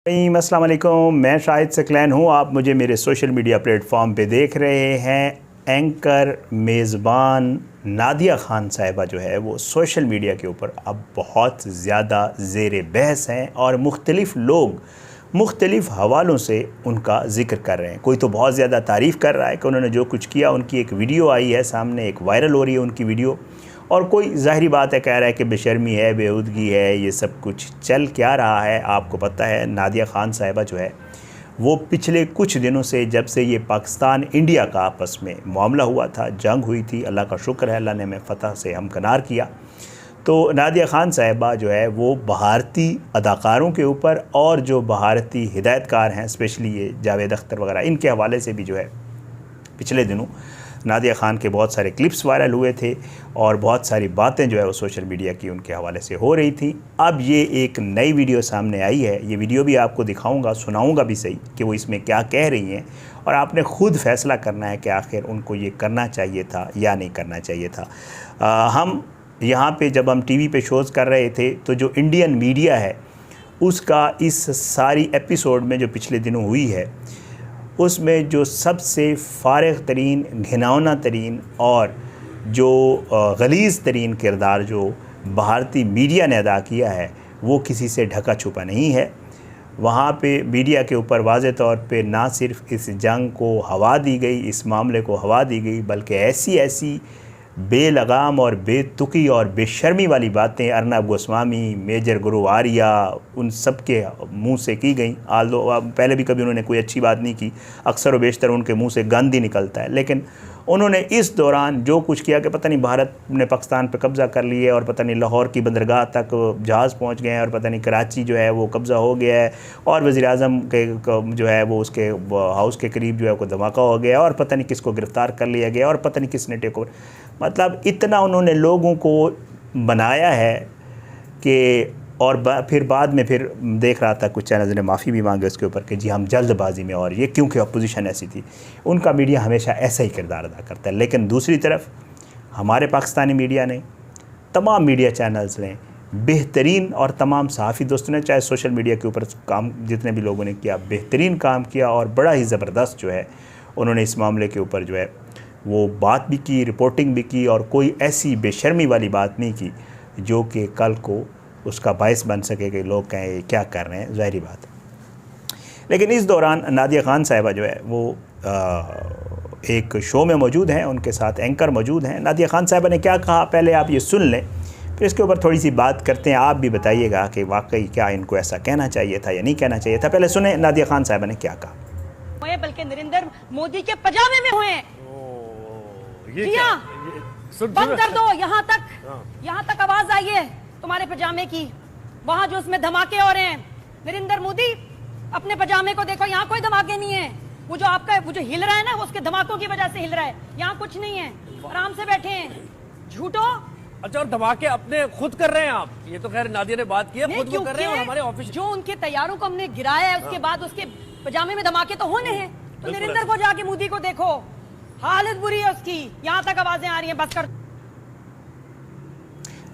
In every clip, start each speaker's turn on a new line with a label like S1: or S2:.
S1: अस्सलाम वालेकुम, मैं शाहिद सकलैन हूँ। आप मुझे मेरे सोशल मीडिया प्लेटफॉर्म पे देख रहे हैं। एंकर मेज़बान नादिया ख़ान साहिबा जो है वो सोशल मीडिया के ऊपर अब बहुत ज़्यादा ज़ेर बहस हैं और मुख्तलिफ़ लोग मुख्तलिफ़ हवालों से उनका ज़िक्र कर रहे हैं। कोई तो बहुत ज़्यादा तारीफ़ कर रहा है कि उन्होंने जो कुछ किया, उनकी एक वीडियो आई है सामने, एक वायरल हो रही है उनकी वीडियो, और कोई ज़ाहिरी बात है कह रहा है कि बेशर्मी है, बेहूदगी है। ये सब कुछ चल क्या रहा है आपको पता है। नादिया ख़ान साहिबा जो है वो पिछले कुछ दिनों से, जब से ये पाकिस्तान इंडिया का आपस में मामला हुआ था, जंग हुई थी, अल्लाह का शुक्र है, अल्लाह ने हमें फ़तह से हमकनार किया, तो नादिया ख़ान साहिबा जो है वो भारतीय अदाकारों के ऊपर और जो भारतीय हिदायतकार हैं, स्पेशली ये जावेद अख्तर वगैरह, इनके हवाले से भी जो है पिछले दिनों नादिया ख़ान के बहुत सारे क्लिप्स वायरल हुए थे और बहुत सारी बातें जो है वो सोशल मीडिया की उनके हवाले से हो रही थी। अब ये एक नई वीडियो सामने आई है। ये वीडियो भी आपको दिखाऊंगा, सुनाऊंगा भी सही कि वो इसमें क्या कह रही हैं, और आपने ख़ुद फ़ैसला करना है कि आखिर उनको ये करना चाहिए था या नहीं करना चाहिए था। हम यहाँ पे जब हम टीवी पे शोज़ कर रहे थे तो जो इंडियन मीडिया है उसका इस सारी एपिसोड में जो पिछले दिनों हुई है उसमें जो सबसे फारिग तरीन, घिनौना तरीन और जो गलीज़ तरीन किरदार जो भारतीय मीडिया ने अदा किया है वो किसी से ढका छुपा नहीं है। वहाँ पे मीडिया के ऊपर वाज़े तौर पे ना सिर्फ इस जंग को हवा दी गई, इस मामले को हवा दी गई, बल्कि ऐसी ऐसी बेलगाम और बेतुकी और बेशर्मी वाली बातें अर्नब गोस्वामी, मेजर गुरु आर्या, उन सब के मुँह से की गई। आल्दो पहले भी कभी उन्होंने कोई अच्छी बात नहीं की, अक्सर व बेशतर उनके मुँह से गंद ही निकलता है, लेकिन उन्होंने इस दौरान जो कुछ किया कि पता नहीं भारत ने पाकिस्तान पे कब्ज़ा कर लिया और पता नहीं लाहौर की बंदरगाह तक जहाज़ पहुंच गए हैं और पता नहीं कराची जो है वो कब्ज़ा हो गया है और वज़ीर-ए-आज़म के जो है वो उसके हाउस के करीब जो है कोई धमाका हो गया और पता नहीं किसको गिरफ़्तार कर लिया गया और पता नहीं किसने टेक ओवर, मतलब इतना उन्होंने लोगों को बनाया है कि, और फिर बाद में फिर देख रहा था कुछ चैनल्स ने माफ़ी भी मांगे उसके ऊपर कि जी हम जल्दबाजी में, और ये क्योंकि अपोजिशन ऐसी थी। उनका मीडिया हमेशा ऐसा ही किरदार अदा करता है। लेकिन दूसरी तरफ हमारे पाकिस्तानी मीडिया ने, तमाम मीडिया चैनल्स ने बेहतरीन, और तमाम सहाफ़ी दोस्तों ने, चाहे सोशल मीडिया के ऊपर काम जितने भी लोगों ने किया, बेहतरीन काम किया और बड़ा ही ज़बरदस्त जो है उन्होंने इस मामले के ऊपर जो है वो बात भी की, रिपोर्टिंग भी की, और कोई ऐसी बेशर्मी वाली बात नहीं की जो कि कल को उसका बायस बन सके कि लोग कहें ये क्या कर रहे हैं, ज़ाहिरी बात है। लेकिन इस दौरान नादिया ख़ान साहिबा जो है वो एक शो में मौजूद हैं, उनके साथ एंकर मौजूद हैं। नादिया ख़ान साहिबा ने क्या कहा पहले आप ये सुन लें, फिर इसके ऊपर थोड़ी सी बात करते हैं। आप भी बताइएगा कि वाकई क्या इनको ऐसा कहना चाहिए था या नहीं कहना चाहिए था। पहले सुने नादिया ख़ान साहिबा ने क्या कहा।
S2: बल्कि नरेंद्र मोदी के पजामे में हुए हैं। बंद कर दो, यहाँ तक आवाज आई है तुम्हारे पजामे की, वहां जो उसमें धमाके हो रहे हैं। नरेंद्र मोदी अपने पजामे को देखो, यहाँ कोई धमाके नहीं है। वो जो आपका वो जो हिल रहा है ना, वो उसके धमाकों की वजह से हिल रहा है, यहाँ कुछ नहीं है, आराम से बैठे हैं। झूठो।
S3: अच्छा, और धमाके अपने खुद कर रहे हैं आप? ये तो खैर नादिया ने बात की है, खुद वो कर रहे हैं और हमारे ऑफिस
S2: जो उनके तैयारों को हमने गिराया है उसके बाद उसके पजामे में धमाके तो होने हैं। तो नरेंद्र को जाके मोदी को देखो, हालत बुरी है उसकी, यहाँ तक आवाजें आ रही हैं, बस कर।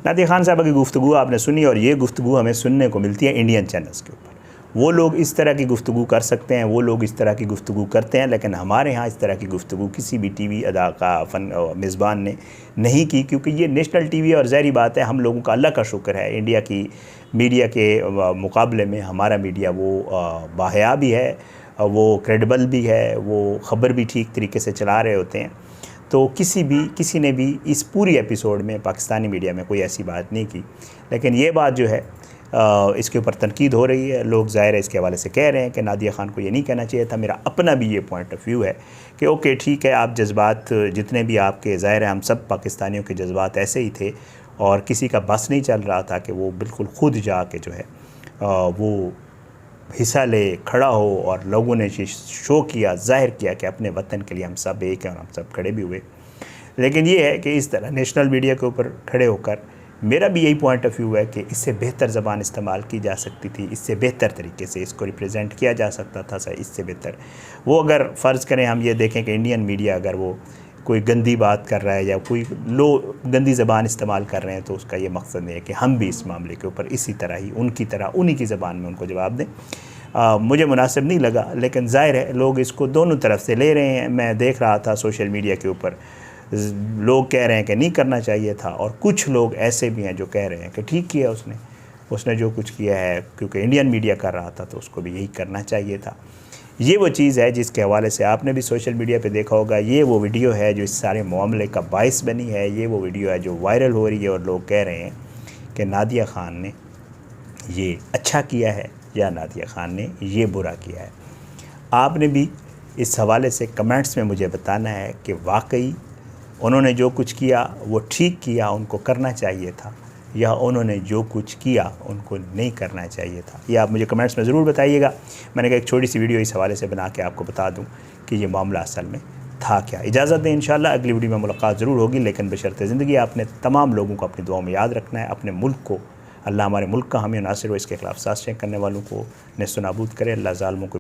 S1: नादिया ख़ान साहबा की गुफ्तगू आपने सुनी, और ये गुफ्तगू हमें सुनने को मिलती है इंडियन चैनल्स के ऊपर। वो लोग इस तरह की गुफ्तगू कर सकते हैं, वो लोग इस तरह की गुफ्तगू करते हैं, लेकिन हमारे यहाँ इस तरह की गुफ्तगू किसी भी टीवी अदा का मेज़बान ने नहीं की, क्योंकि ये नेशनल टीवी, और ज़ाहिरी बात है हम लोगों का अल्लाह का शुक्र है इंडिया की मीडिया के मुकाबले में हमारा मीडिया वो बाहया भी है, वो क्रेडिबल भी है, वो ख़बर भी ठीक तरीके से चला रहे होते हैं। तो किसी ने भी इस पूरी एपिसोड में पाकिस्तानी मीडिया में कोई ऐसी बात नहीं की। लेकिन ये बात जो है इसके ऊपर तनकीद हो रही है। लोग ज़ाहिर है इसके हवाले से कह रहे हैं कि नादिया ख़ान को ये नहीं कहना चाहिए था। मेरा अपना भी ये पॉइंट ऑफ व्यू है कि ओके ठीक है, आप जज्बात जितने भी आपके, ज़ाहिर है हम सब पाकिस्तानियों के जज्बात ऐसे ही थे, और किसी का बस नहीं चल रहा था कि वो बिल्कुल ख़ुद जा के जो है वो हिस्सा ले, खड़ा हो, और लोगों ने शो किया, ज़ाहिर किया कि अपने वतन के लिए हम सब एक हैं और हम सब खड़े भी हुए। लेकिन ये है कि इस तरह नेशनल मीडिया के ऊपर खड़े होकर मेरा भी यही पॉइंट ऑफ व्यू है कि इससे बेहतर ज़बान इस्तेमाल की जा सकती थी, इससे बेहतर तरीके से इसको रिप्रेजेंट किया जा सकता था। इससे बेहतर वो, अगर फ़र्ज़ करें हम ये देखें कि इंडियन मीडिया अगर वो कोई गंदी बात कर रहा है या कोई गंदी ज़बान इस्तेमाल कर रहे हैं, तो उसका ये मकसद नहीं है कि हम भी इस मामले के ऊपर इसी तरह ही उनकी तरह उन्हीं की ज़बान में उनको जवाब दें। मुझे मुनासिब नहीं लगा, लेकिन ज़ाहिर है लोग इसको दोनों तरफ से ले रहे हैं। मैं देख रहा था सोशल मीडिया के ऊपर लोग कह रहे हैं कि नहीं करना चाहिए था, और कुछ लोग ऐसे भी हैं जो कह रहे हैं कि ठीक किया उसने जो कुछ किया है, क्योंकि इंडियन मीडिया कर रहा था तो उसको भी यही करना चाहिए था। ये वो चीज़ है जिसके हवाले से आपने भी सोशल मीडिया पे देखा होगा। ये वो वीडियो है जो इस सारे मामले का बाइस बनी है। ये वो वीडियो है जो वायरल हो रही है और लोग कह रहे हैं कि नादिया ख़ान ने ये अच्छा किया है या नादिया ख़ान ने ये बुरा किया है। आपने भी इस हवाले से कमेंट्स में मुझे बताना है कि वाकई उन्होंने जो कुछ किया वो ठीक किया, उनको करना चाहिए था, या उन्होंने जो कुछ किया उनको नहीं करना चाहिए था। ये आप मुझे कमेंट्स में ज़रूर बताइएगा। मैंने कहा एक छोटी सी वीडियो इस हवाले से बना के आपको बता दूं कि ये मामला असल में था क्या। इजाज़त दें, इंशाअल्लाह अगली वीडियो में मुलाकात ज़रूर होगी, लेकिन बशर्ते ज़िंदगी आपने तमाम लोगों को अपनी दुआओं में याद रखना है। अपने मुल्क को, अल्लाह हमारे मुल्क का हमें नासिर हो, इसके खिलाफ साजिशें करने वालों को नेस्तनाबूद करे। अल्लाह ज़ालिमों को